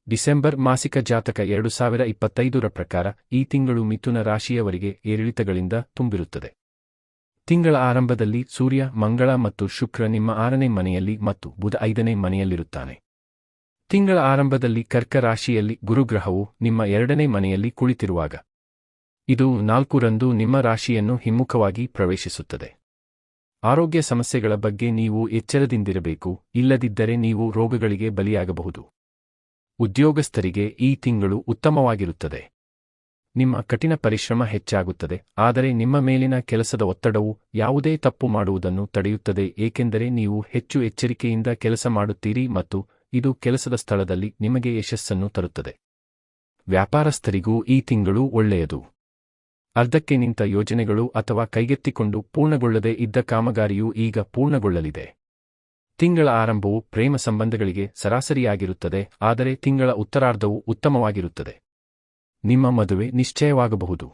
December ಮಾಸಿಕ ಜಾತಕ 2025ರ ಪ್ರಕಾರ ಈ ತಿಂಗಳು ಮಿಥುನ ರಾಶಿಯವರಿಗೆ ಏರಿಳಿತಗಳಿಂದ ತುಂಬಿರುತ್ತದೆ. ತಿಂಗಳ ಆರಂಭದಲ್ಲಿ ಸೂರ್ಯ, ಮಂಗಳ ಮತ್ತು ಶುಕ್ರ ನಿಮ್ಮ 6ನೇ ಮನೆಯಲ್ಲಿ ಮತ್ತು ಬುಧ 5ನೇ ಮನೆಯಲ್ಲಿರುತ್ತಾನೆ. ತಿಂಗಳ ಆರಂಭದಲ್ಲಿ ಕರ್ಕ ರಾಶಿಯಲ್ಲಿ ಗುರುಗ್ರಹವು ನಿಮ್ಮ 2ನೇ ಮನೆಯಲ್ಲಿ ಕುಳಿತಿರುವಾಗ ಇದು 4ರಂದು ನಿಮ್ಮ ರಾಶಿಯನ್ನು ಹಿಮ್ಮುಖವಾಗಿ ಪ್ರವೇಶಿಸುತ್ತದೆ. ಆರೋಗ್ಯ ಸಮಸ್ಯೆಗಳ ಬಗ್ಗೆ ನೀವು ಎಚ್ಚರದಿಂದಿರಬೇಕು, ಇಲ್ಲದಿದ್ದರೆ ನೀವು ರೋಗಗಳಿಗೆ ಬಲಿಯಾಗಬಹುದು. ಉದ್ಯೋಗಸ್ಥರಿಗೆ ಈ ತಿಂಗಳು ಉತ್ತಮವಾಗಿರುತ್ತದೆ. ನಿಮ್ಮ ಕಠಿಣ ಪರಿಶ್ರಮ ಹೆಚ್ಚಾಗುತ್ತದೆ, ಆದರೆ ನಿಮ್ಮ ಮೇಲಿನ ಕೆಲಸದ ಒತ್ತಡವು ಯಾವುದೇ ತಪ್ಪು ಮಾಡುವುದನ್ನು ತಡೆಯುತ್ತದೆ ಏಕೆಂದರೆ ನೀವು ಹೆಚ್ಚು ಎಚ್ಚರಿಕೆಯಿಂದ ಕೆಲಸ ಮಾಡುತ್ತೀರಿ ಮತ್ತು ಇದು ಕೆಲಸದ ಸ್ಥಳದಲ್ಲಿ ನಿಮಗೆ ಯಶಸ್ಸನ್ನು ತರುತ್ತದೆ. ವ್ಯಾಪಾರಸ್ಥರಿಗೂ ಈ ತಿಂಗಳು ಒಳ್ಳೆಯದು. ಅರ್ಧಕ್ಕೆ ನಿಂತ ಯೋಜನೆಗಳು ಅಥವಾ ಕೈಗೆತ್ತಿಕೊಂಡು ಪೂರ್ಣಗೊಳ್ಳದೇ ಇದ್ದ ಕಾಮಗಾರಿಯು ಈಗ ಪೂರ್ಣಗೊಳ್ಳಲಿದೆ. ತಿಂಗಳ ಆರಂಭವು ಪ್ರೇಮ ಸಂಬಂಧಗಳಿಗೆ ಸರಾಸರಿಯಾಗಿರುತ್ತದೆ, ಆದರೆ ತಿಂಗಳ ಉತ್ತರಾರ್ಧವು ಉತ್ತಮವಾಗಿರುತ್ತದೆ. ನಿಮ್ಮ ಮದುವೆ ನಿಶ್ಚಯವಾಗಬಹುದು.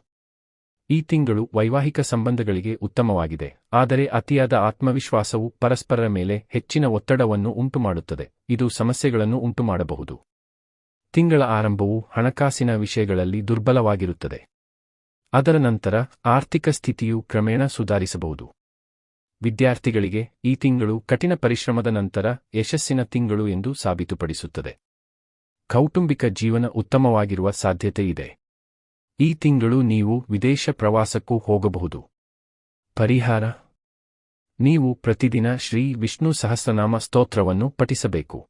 ಈ ತಿಂಗಳು ವೈವಾಹಿಕ ಸಂಬಂಧಗಳಿಗೆ ಉತ್ತಮವಾಗಿದೆ, ಆದರೆ ಅತಿಯಾದ ಆತ್ಮವಿಶ್ವಾಸವು ಪರಸ್ಪರರ ಮೇಲೆ ಹೆಚ್ಚಿನ ಒತ್ತಡವನ್ನು ಉಂಟುಮಾಡುತ್ತದೆ, ಇದು ಸಮಸ್ಯೆಗಳನ್ನು ಉಂಟುಮಾಡಬಹುದು. ತಿಂಗಳ ಆರಂಭವು ಹಣಕಾಸಿನ ವಿಷಯಗಳಲ್ಲಿ ದುರ್ಬಲವಾಗಿರುತ್ತದೆ. ಅದರ ನಂತರ ಆರ್ಥಿಕ ಸ್ಥಿತಿಯು ಕ್ರಮೇಣ ಸುಧಾರಿಸಬಹುದು. ವಿದ್ಯಾರ್ಥಿಗಳಿಗೆ ಈ ತಿಂಗಳು ಕಠಿಣ ಪರಿಶ್ರಮದ ನಂತರ ಯಶಸ್ಸಿನ ತಿಂಗಳು ಎಂದು ಸಾಬೀತುಪಡಿಸುತ್ತದೆ. ಕೌಟುಂಬಿಕ ಜೀವನ ಉತ್ತಮವಾಗಿರುವ ಸಾಧ್ಯತೆ ಇದೆ. ಈ ತಿಂಗಳು ನೀವು ವಿದೇಶ ಪ್ರವಾಸಕ್ಕೂ ಹೋಗಬಹುದು. ಪರಿಹಾರ: ನೀವು ಪ್ರತಿದಿನ ಶ್ರೀ ವಿಷ್ಣು ಸಹಸ್ರನಾಮ ಸ್ತೋತ್ರವನ್ನು ಪಠಿಸಬೇಕು.